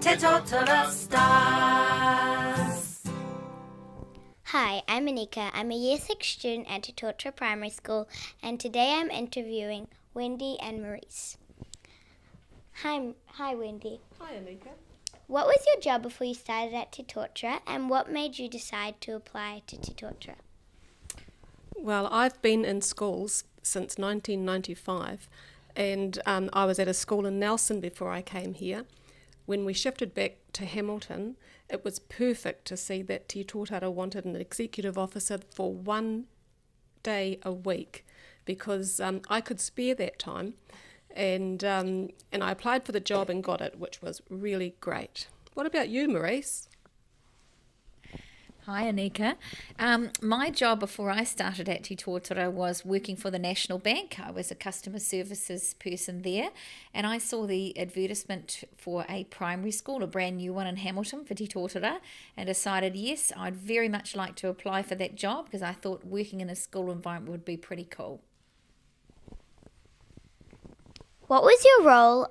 Te Totara stars. Hi, I'm Anika. I'm a Year 6 student at Te Totara Primary School, and today I'm interviewing Wendy and Marise. Hi, Wendy. Hi, Anika. What was your job before you started at Te Totara, and what made you decide to apply to Te Totara? Well, I've been in schools since 1995, and I was at a school in Nelson before I came here. When we shifted back to Hamilton, it was perfect to see that Te Totara wanted an executive officer for 1 day a week, because I could spare that time, and I applied for the job and got it, which was really great. What about you, Marise? Hi, Anika. My job before I started at Te Totara was working for the National Bank. I was a customer services person there, and I saw the advertisement for a primary school, a brand new one in Hamilton for Te Totara, and decided, yes, I'd very much like to apply for that job because I thought working in a school environment would be pretty cool. What was your role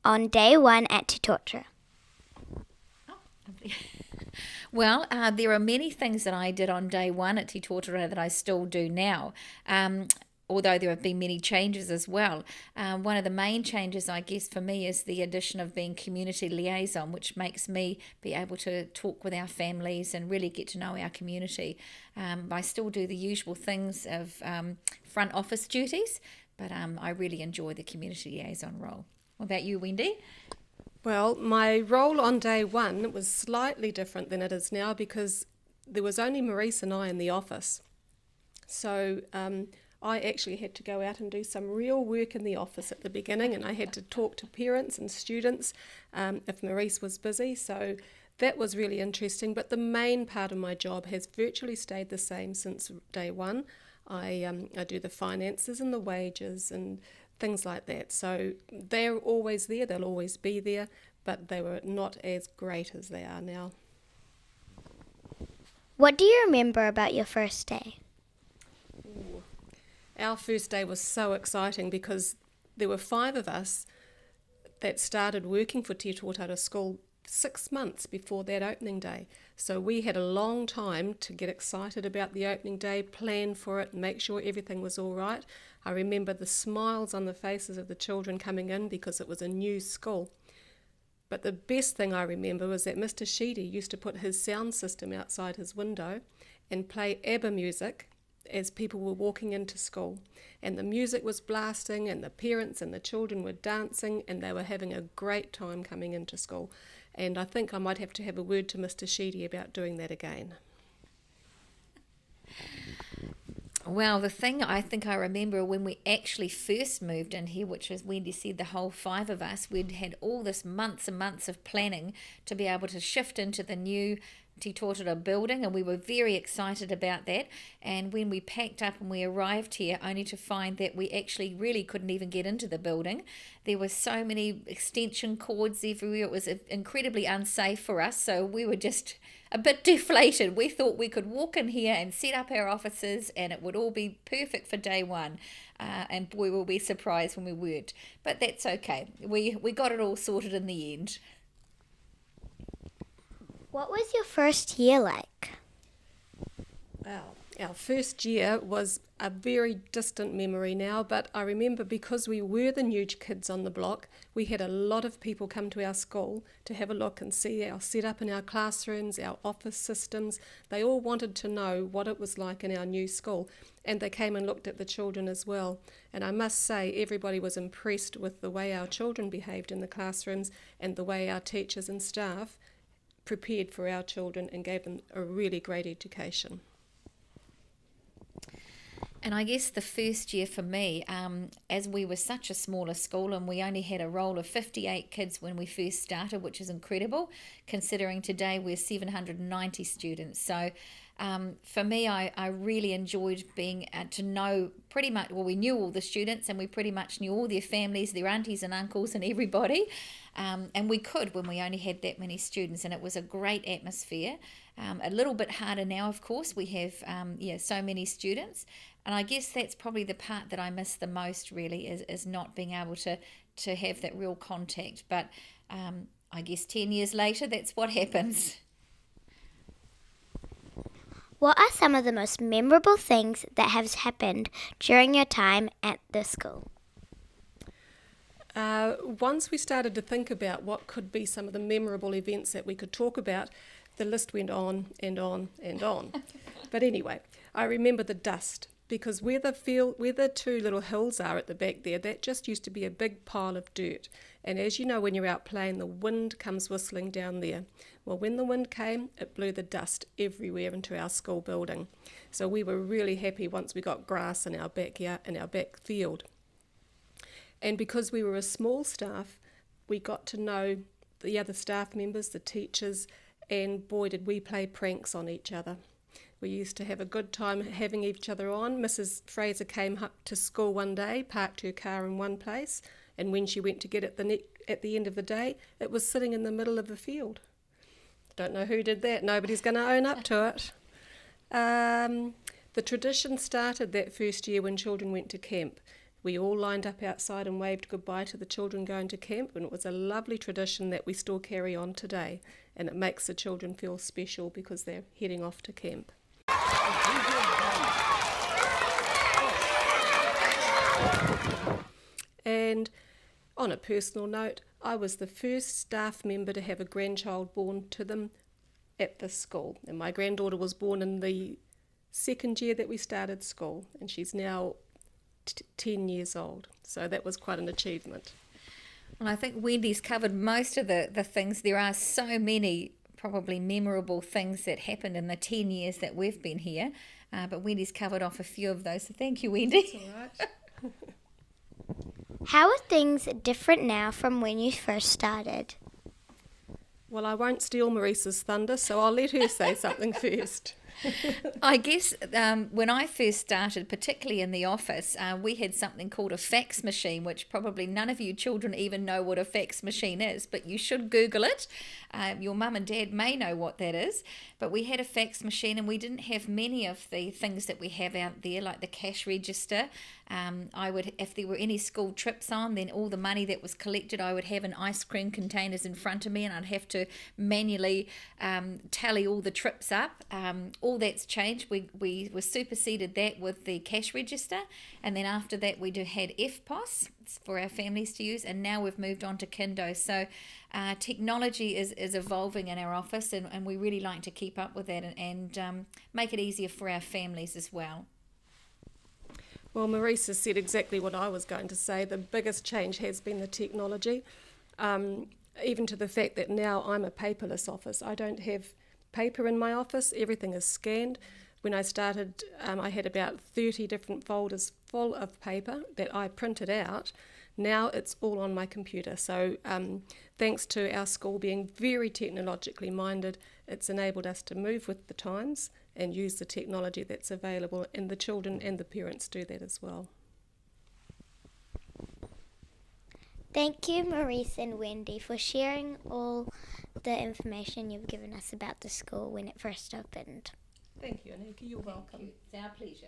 on day one at Te Totara? Well, there are many things that I did on day one at Te Totara that I still do now, although there have been many changes as well. One of the main changes, I guess, for me is the addition of being community liaison, which makes me be able to talk with our families and really get to know our community. I still do the usual things of front office duties, but I really enjoy the community liaison role. What about you, Wendy? Well, my role on day one was slightly different than it is now because there was only Marise and I in the office. So I actually had to go out and do some real work in the office at the beginning, and I had to talk to parents and students if Marise was busy. So that was really interesting. But the main part of my job has virtually stayed the same since day one. I do the finances and the wages and things like that. So they're always there, they'll always be there, but they were not as great as they are now. What do you remember about your first day? Ooh. Our first day was so exciting because there were 5 of us that started working for Te Totara School 6 months before that opening day. So we had a long time to get excited about the opening day, plan for it, make sure everything was all right. I remember the smiles on the faces of the children coming in because it was a new school. But the best thing I remember was that Mr. Sheedy used to put his sound system outside his window and play ABBA music as people were walking into school. And the music was blasting and the parents and the children were dancing and they were having a great time coming into school. And I think I might have to have a word to Mr. Sheedy about doing that again. Well, the thing I think I remember when we actually first moved in here, which was Wendy said, the whole 5 of us, we'd had all this months and months of planning to be able to shift into the new Te Totara building, and we were very excited about that. And when we packed up and we arrived here, only to find that we actually really couldn't even get into the building. There were so many extension cords everywhere. It was incredibly unsafe for us, so we were just a bit deflated. We thought we could walk in here and set up our offices and it would all be perfect for day one. And boy, were we surprised when we weren't. But that's okay. We got it all sorted in the end. What was your first year like? Wow. Our first year was a very distant memory now, but I remember because we were the new kids on the block, we had a lot of people come to our school to have a look and see our setup in our classrooms, our office systems. They all wanted to know what it was like in our new school, and they came and looked at the children as well. And I must say, everybody was impressed with the way our children behaved in the classrooms and the way our teachers and staff prepared for our children and gave them a really great education. And I guess the first year for me, as we were such a smaller school and we only had a roll of 58 kids when we first started, which is incredible, considering today we're 790 students. So for me, I really enjoyed being to know pretty much, well, we knew all the students and we pretty much knew all their families, their aunties and uncles and everybody. And we could when we only had that many students, and it was a great atmosphere. A little bit harder now, of course. We have so many students. And I guess that's probably the part that I miss the most, really, is not being able to have that real contact. But I guess 10 years later, that's what happens. What are some of the most memorable things that have happened during your time at the school? Once we started to think about what could be some of the memorable events that we could talk about, the list went on and on and on. But anyway, I remember the dust, because where the two little hills are at the back there, that just used to be a big pile of dirt. And as you know, when you're out playing, the wind comes whistling down there. Well, when the wind came, it blew the dust everywhere into our school building. So we were really happy once we got grass in our backyard, in our back field. And because we were a small staff, we got to know the other staff members, the teachers, and boy, did we play pranks on each other. We used to have a good time having each other on. Mrs. Fraser came up to school one day, parked her car in one place, and when she went to get it at the end of the day, it was sitting in the middle of the field. Don't know who did that. Nobody's going to own up to it. The tradition started that first year when children went to camp. We all lined up outside and waved goodbye to the children going to camp, and it was a lovely tradition that we still carry on today, and it makes the children feel special because they're heading off to camp. And on a personal note, I was the first staff member to have a grandchild born to them at this school, and my granddaughter was born in the second year that we started school, and she's now 10 years old, so that was quite an achievement. Well, I think Wendy's covered most of the things. There are so many probably memorable things that happened in the 10 years that we've been here, but Wendy's covered off a few of those, so thank you, Wendy. That's all right. How are things different now from when you first started? Well, I won't steal Marise's thunder, so I'll let her say something first. I guess when I first started, particularly in the office, we had something called a fax machine, which probably none of you children even know what a fax machine is, but you should Google it. Your mum and dad may know what that is, but we had a fax machine and we didn't have many of the things that we have out there, like the cash register. If there were any school trips on, then all the money that was collected, I would have in ice cream containers in front of me, and I'd have to manually tally all the trips up. All that's changed. We were superseded that with the cash register, and then after that we had FPOS for our families to use, and now we've moved on to Kindo. So technology is evolving in our office, and we really like to keep up with that and make it easier for our families as well. Well, Marise has said exactly what I was going to say. The biggest change has been the technology, even to the fact that now I'm a paperless office. I don't have paper in my office. Everything is scanned. When I started, I had about 30 different folders full of paper that I printed out. Now it's all on my computer. So thanks to our school being very technologically minded, it's enabled us to move with the times and use the technology that's available, and the children and the parents do that as well. Thank you, Marise and Wendy, for sharing all the information you've given us about the school when it first opened. Thank you, Anika. You're welcome. It's our pleasure.